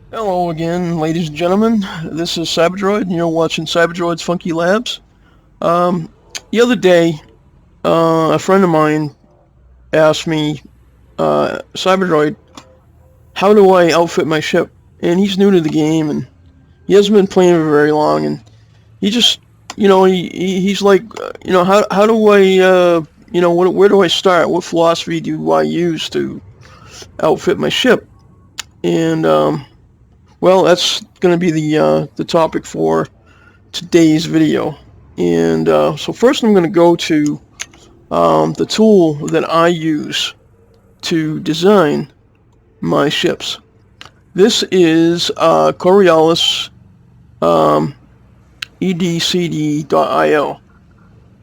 Hello again, ladies and gentlemen. This is Cyberdroid, and you're watching Cyberdroid's Funky Labs. The other day, a friend of mine asked me, Cyberdroid, how do I outfit my ship? And he's new to the game, and he hasn't been playing for very long, and he just, he's like, how do I, where do I start? What philosophy do I use to outfit my ship? And, well, that's going to be the topic for today's video. And so first I'm going to go to the tool that I use to design my ships. This is Coriolis edcd.io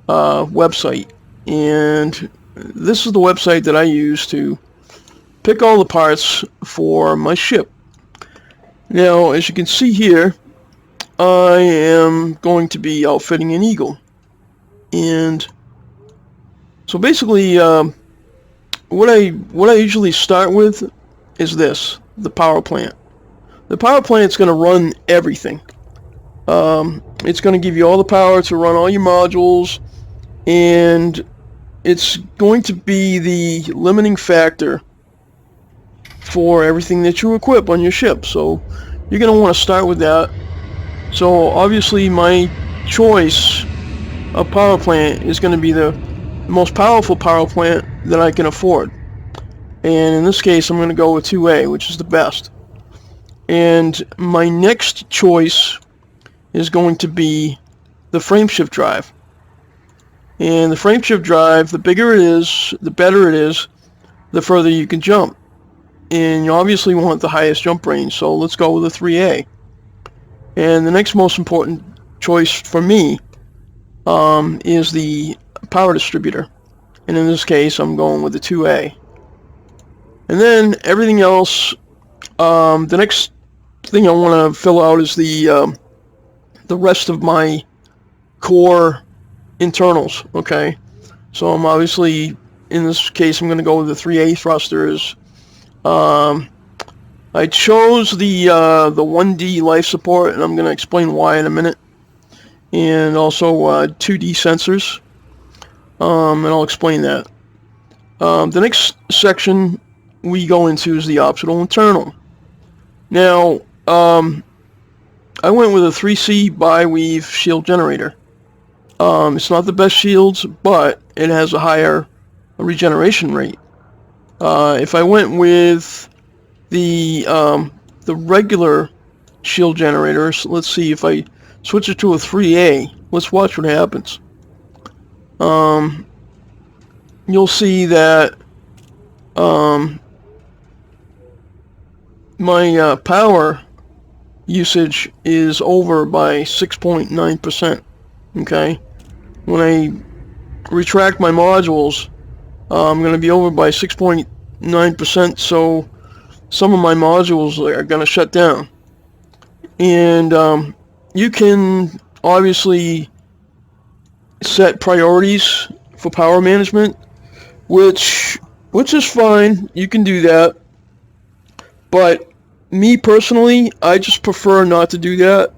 website. And this is the website that I use to pick all the parts for my ship. Now, as you can see here, I am going to be outfitting an Eagle. And so basically, what I usually start with is this, the power plant. The power plant's going to run everything. It's going to give you all the power to run all your modules, and it's going to be the limiting factor for everything that you equip on your ship. So you're going to want to start with that. So obviously my choice of power plant is going to be the most powerful power plant that I can afford. And in this case I'm going to go with 2A, which is the best. And my next choice is going to be the frameshift drive. And the frameshift drive, the bigger it is, the better it is, the further you can jump. And you obviously want the highest jump range, so let's go with a 3A. And the next most important choice for me is the power distributor. And in this case, I'm going with the 2A. And then everything else, the next thing I want to fill out is the rest of my core internals, okay? So I'm obviously, in this case, I'm going to go with the 3A thrusters. I chose the 1D life support, and I'm going to explain why in a minute. And also 2D sensors, and I'll explain that. The next section we go into is the optional internal. Now, I went with a 3C bi-weave shield generator. It's not the best shields, but it has a higher regeneration rate. If I went with the regular shield generators, let's see, if I switch it to a 3A, let's watch what happens. You'll see that my power usage is over by 6.9%. Okay, when I retract my modules, I'm going to be over by 6.9%, so some of my modules are going to shut down. And you can obviously set priorities for power management, which is fine. You can do that. But me personally, I just prefer not to do that.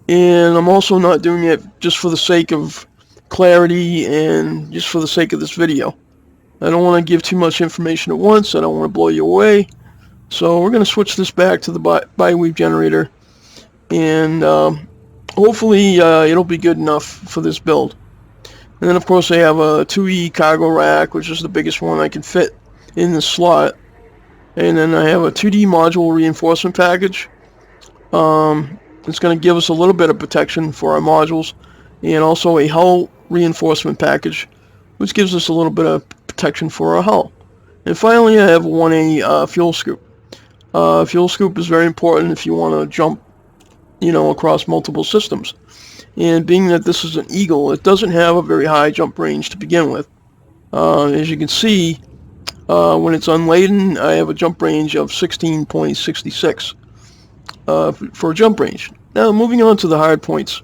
And I'm also not doing it just for the sake of clarity and just for the sake of this video. I don't want to give too much information at once. I don't want to blow you away. So we're going to switch this back to the bi-weave generator. And hopefully it'll be good enough for this build. And then of course I have a 2E cargo rack, which is the biggest one I can fit in this slot. And then I have a 2D module reinforcement package. It's going to give us a little bit of protection for our modules, and also a hull reinforcement package, which gives us a little bit of protection for our hull. And finally, I have 1A fuel scoop. Fuel scoop is very important if you want to jump, across multiple systems. And being that this is an Eagle, it doesn't have a very high jump range to begin with. As you can see, when it's unladen, I have a jump range of 16.66 for a jump range. Now, moving on to the hard points.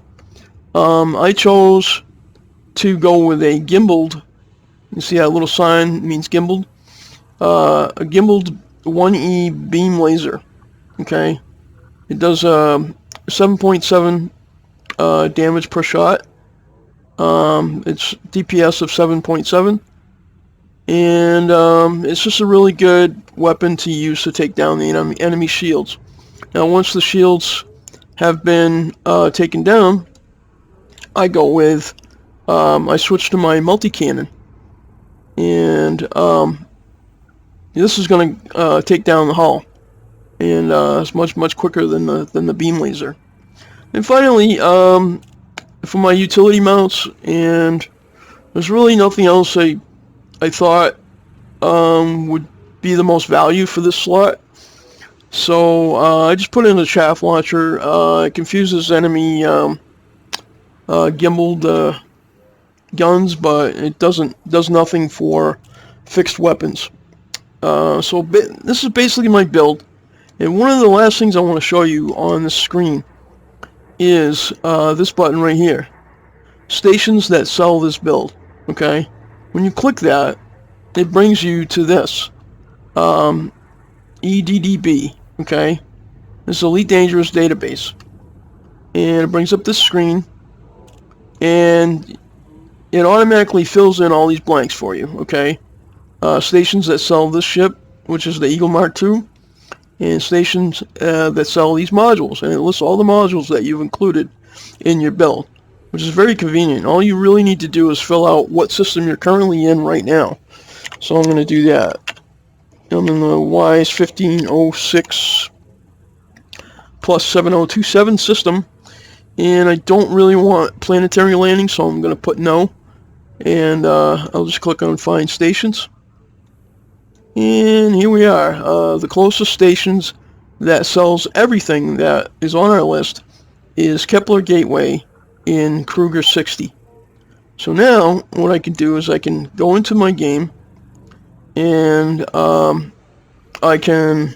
I chose to go with a gimbaled. You see that little sign means gimbaled. A gimbaled 1E beam laser. Okay, it does 7.7 damage per shot. It's DPS of 7.7, and it's just a really good weapon to use to take down the enemy shields. Now, once the shields have been taken down, I go with I switch to my multi-cannon, and this is going to take down the hull, and it's much quicker than the beam laser. And finally, for my utility mounts, and there's really nothing else I thought would be the most value for this slot. So I just put in a chaff launcher. It confuses enemy gimbaled guns, but it does nothing for fixed weapons. So this is basically my build. And one of the last things I want to show you on the screen is this button right here. Stations that sell this build. Okay? When you click that, it brings you to this. EDDB. Okay? This is Elite Dangerous Database. And it brings up this screen. And it automatically fills in all these blanks for you. Okay? Stations that sell this ship, which is the Eagle Mark II. And stations that sell these modules, and it lists all the modules that you've included in your build, which is very convenient. All you really need to do is fill out what system you're currently in right now. So I'm going to do that. I'm in the WISE 1506 plus 7027 system, and I don't really want planetary landing, so I'm going to put no, and I'll just click on Find Stations. And here we are. The closest stations that sells everything that is on our list is Kepler Gateway in Kruger 60. So now what I can do is I can go into my game, and I can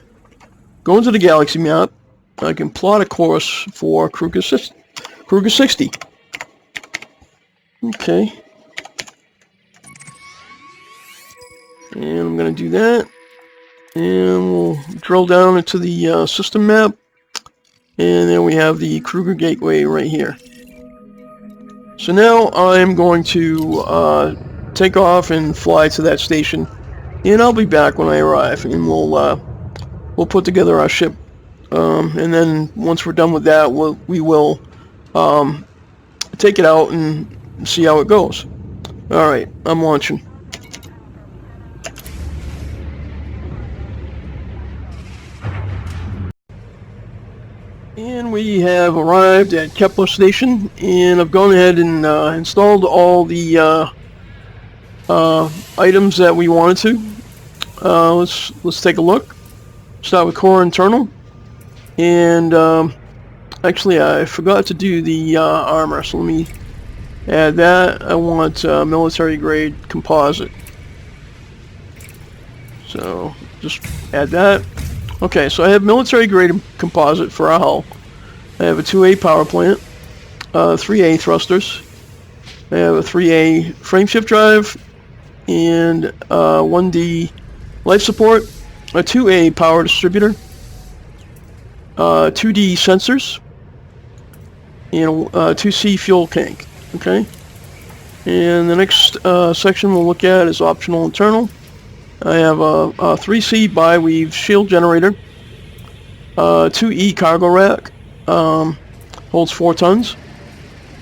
go into the galaxy map. I can plot a course for Kruger 60. Okay. And I'm going to do that, and we'll drill down into the system map, and then we have the Kruger Gateway right here. So now I'm going to take off and fly to that station, and I'll be back when I arrive, and we'll put together our ship, and then once we're done with that, we will take it out and see how it goes. Alright, I'm launching. And we have arrived at Kepler Station, and I've gone ahead and installed all the items that we wanted to. Let's take a look. Start with core internal, and actually I forgot to do the armor, so let me add that. I want military grade composite, so just add that. Okay, so I have military grade composite for our hull. I have a 2A power plant, 3A thrusters. I have a 3A frameshift drive, and 1D life support, a 2A power distributor, 2D sensors, and a 2C fuel tank. Okay, and the next section we'll look at is optional internal. I have a 3C bi-weave shield generator, 2E cargo rack, holds 4 tons.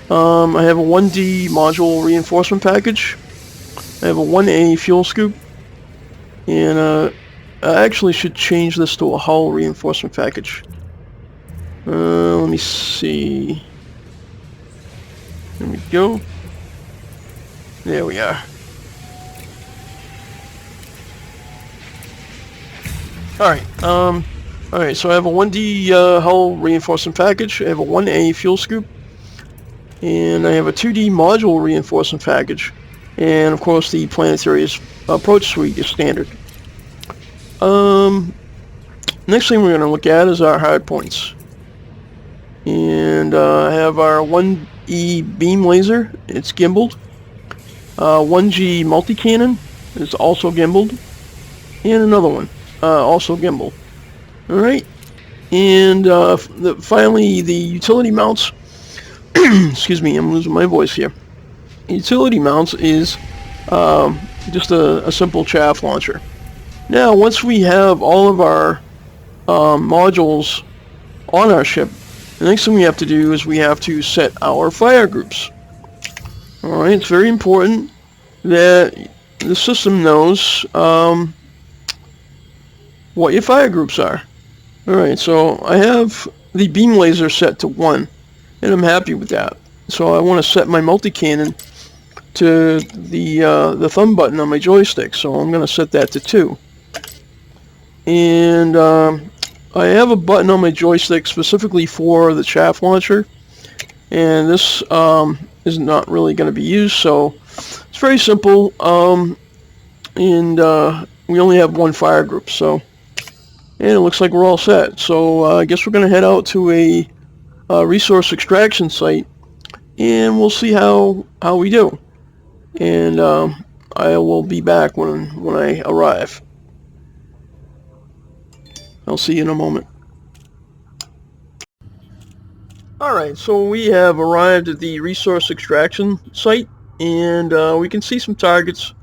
I have a 1D module reinforcement package. I have a 1A fuel scoop, and I actually should change this to a hull reinforcement package. Let me see. There we go. There we are. Alright, so I have a 1D hull reinforcement package, I have a 1A fuel scoop, and I have a 2D module reinforcement package, and of course the planetary approach suite is standard. Next thing we're going to look at is our hard points. And I have our 1 E beam laser. It's gimbaled. 1G multi-cannon is also gimbaled. And another one, also gimbal. Alright. And finally, the utility mounts. Excuse me, I'm losing my voice here. Utility mounts is just a simple chaff launcher. Now, once we have all of our modules on our ship, the next thing we have to do is we have to set our fire groups. Alright, it's very important that the system knows what your fire groups are. Alright, so I have the beam laser set to 1, and I'm happy with that. So I want to set my multi-cannon to the thumb button on my joystick, so I'm going to set that to 2. And I have a button on my joystick specifically for the chaff launcher, and this is not really going to be used, so it's very simple, and we only have 1 fire group, so, and it looks like we're all set. So I guess we're going to head out to a resource extraction site, and we'll see how we do. And I will be back when I arrive. I'll see you in a moment. Alright, so we have arrived at the resource extraction site, and we can see some targets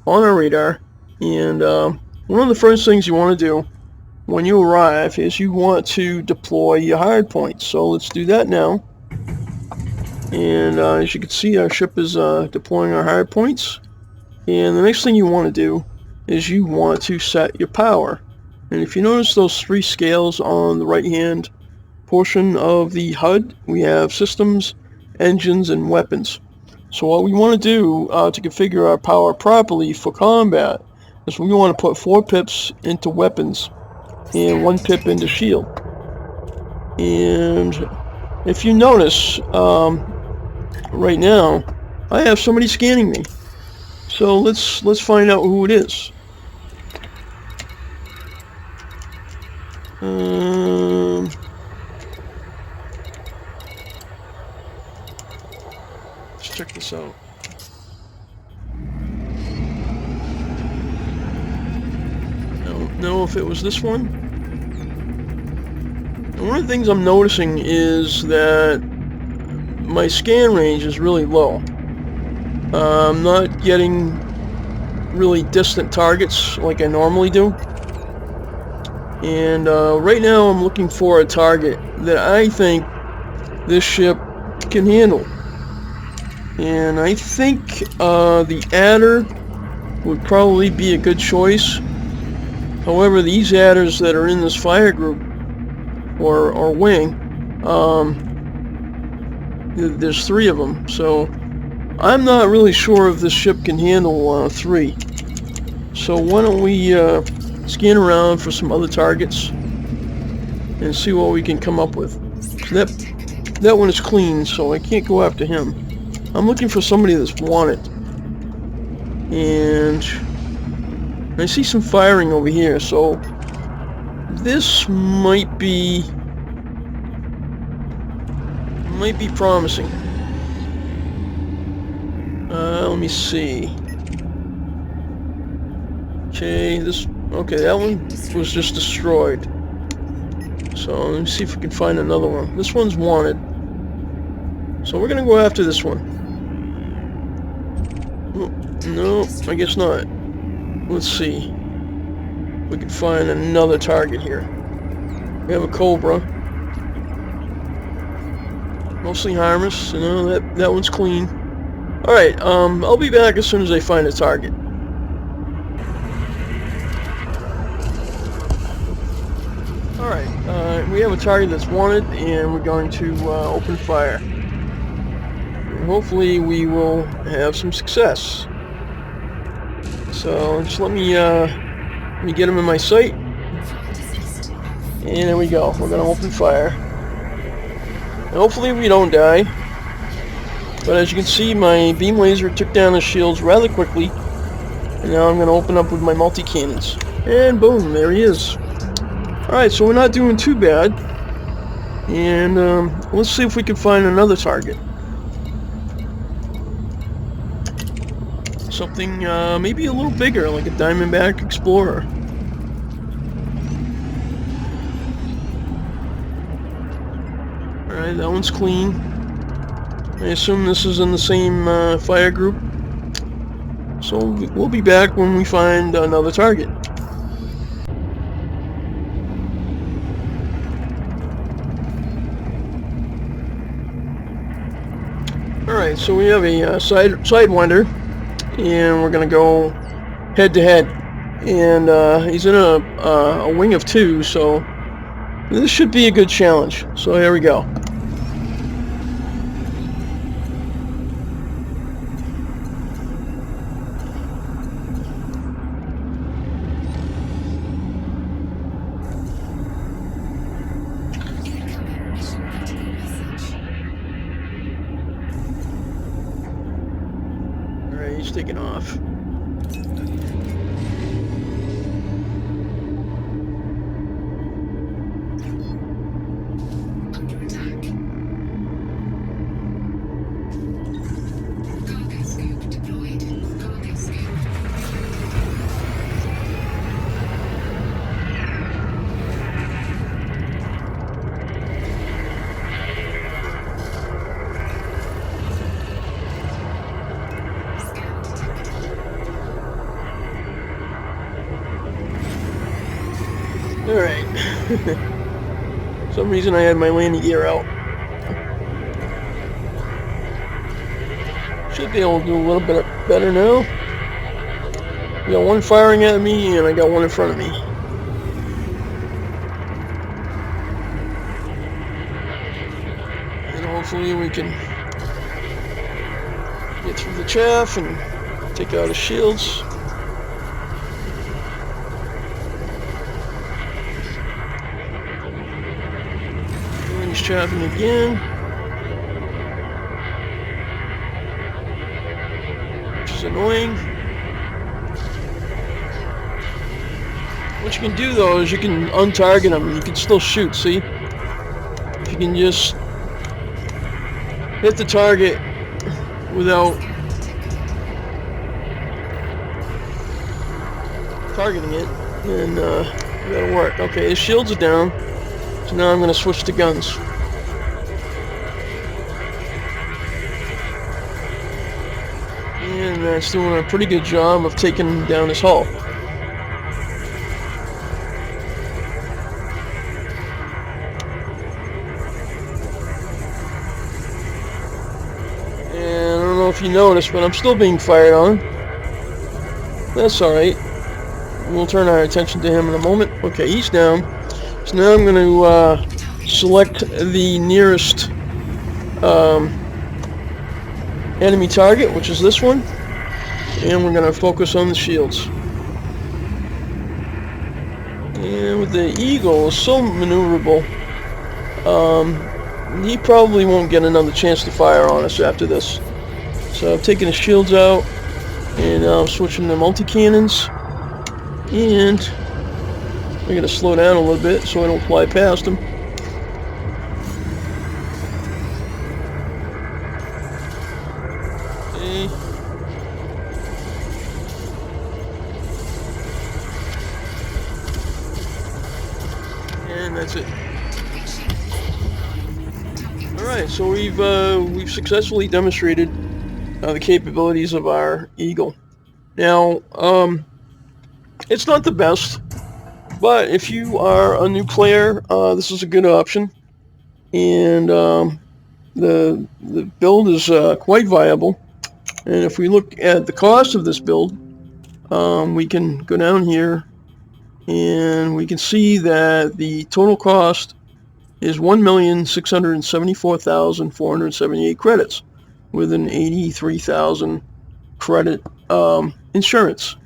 on our radar. And one of the first things you want to do when you arrive is you want to deploy your hard points. So let's do that now. And as you can see, our ship is deploying our hard points. And the next thing you want to do is you want to set your power. And if you notice those 3 scales on the right hand portion of the HUD, we have systems, engines, and weapons. So what we want to do to configure our power properly for combat is we want to put 4 pips into weapons and 1 pip into shield. And if you notice, right now I have somebody scanning me. So let's find out who it is. Let's check this out. I don't know if it was this one. And one of the things I'm noticing is that my scan range is really low. I'm not getting really distant targets like I normally do. And right now I'm looking for a target that I think this ship can handle. And I think the adder would probably be a good choice. However, these adders that are in this fire group or wing, there's 3 of them, so I'm not really sure if this ship can handle 3. So why don't we scan around for some other targets and see what we can come up with. So that one is clean, so I can't go after him. I'm looking for somebody that's wanted. And I see some firing over here, so this might be promising. Let me see. Okay, that one was just destroyed. So let me see if we can find another one. This one's wanted. So we're gonna go after this one. Oh, no, I guess not. Let's see. We can find another target here. We have a Cobra. Mostly harmless, you know, that one's clean. Alright, I'll be back as soon as I find a target. Alright, we have a target that's wanted, and we're going to open fire. And hopefully we will have some success. So just let me get him in my sight. And there we go. We're going to open fire. And hopefully we don't die. But as you can see, my beam laser took down the shields rather quickly. And now I'm going to open up with my multi-cannons. And boom, there he is. Alright, so we're not doing too bad. And let's see if we can find another target. something maybe a little bigger, like a Diamondback Explorer. Alright, that one's clean. I assume this is in the same fire group. So we'll be back when we find another target. Alright, so we have a Sidewinder, and we're going to go head to head. And he's in a wing of 2, so this should be a good challenge. So here we go. Alright, he's taking off. Alright. For some reason I had my landing gear out. Should be able to do a little bit better now. I got one firing at me and I got one in front of me. And hopefully we can get through the chaff and take out the shields. Chaffing again, which is annoying. What you can do though is you can untarget them. You can still shoot. See, if you can just hit the target without targeting it, then that'll work. Okay, his shields are down, so now I'm going to switch to guns. And that's doing a pretty good job of taking down his hull. And I don't know if you noticed, but I'm still being fired on. That's alright. We'll turn our attention to him in a moment. Okay, he's down. So now I'm going to select the nearest enemy target, which is this one, and we're going to focus on the shields. And with the Eagle, it's so maneuverable, he probably won't get another chance to fire on us after this. So I'm taking the shields out, and now I'm switching to multi-cannons, and we're going to slow down a little bit so I don't fly past him. Okay. And that's it. Alright, so we've successfully demonstrated the capabilities of our Eagle. Now, it's not the best, but if you are a new player, this is a good option, and the build is quite viable. And if we look at the cost of this build, we can go down here and we can see that the total cost is 1,674,478 credits with an 83,000 credit insurance.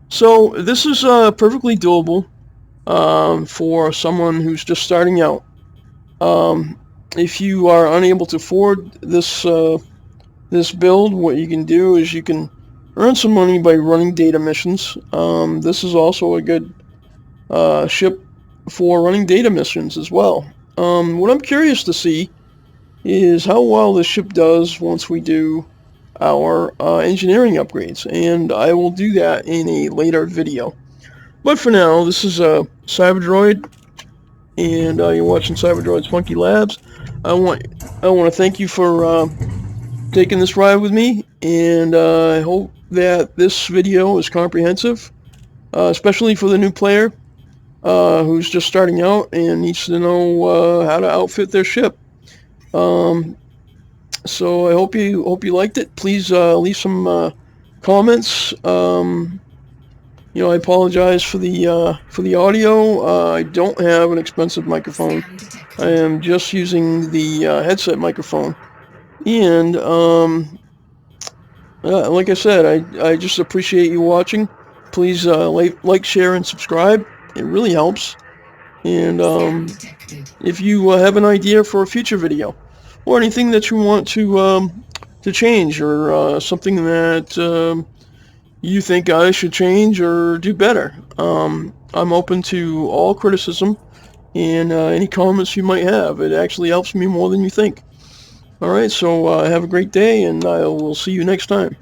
So this is perfectly doable for someone who's just starting out. If you are unable to afford this this build, what you can do is you can earn some money by running data missions. This is also a good ship for running data missions as well. What I'm curious to see is how well this ship does once we do our engineering upgrades, and I will do that in a later video. But for now, this is Cyberdroid, and you're watching Cyberdroid's Funky Labs. I want to thank you for taking this ride with me, and I hope that this video is comprehensive, especially for the new player who's just starting out and needs to know how to outfit their ship. So I hope you liked it. Please leave some comments. I apologize for the audio. I don't have an expensive microphone. I am just using the headset microphone. And like I said, I just appreciate you watching. Please like, share, and subscribe. It really helps. And if you have an idea for a future video, or anything that you want to change, or something that you think I should change or do better, I'm open to all criticism and any comments you might have. It actually helps me more than you think. Alright, so have a great day, and I will see you next time.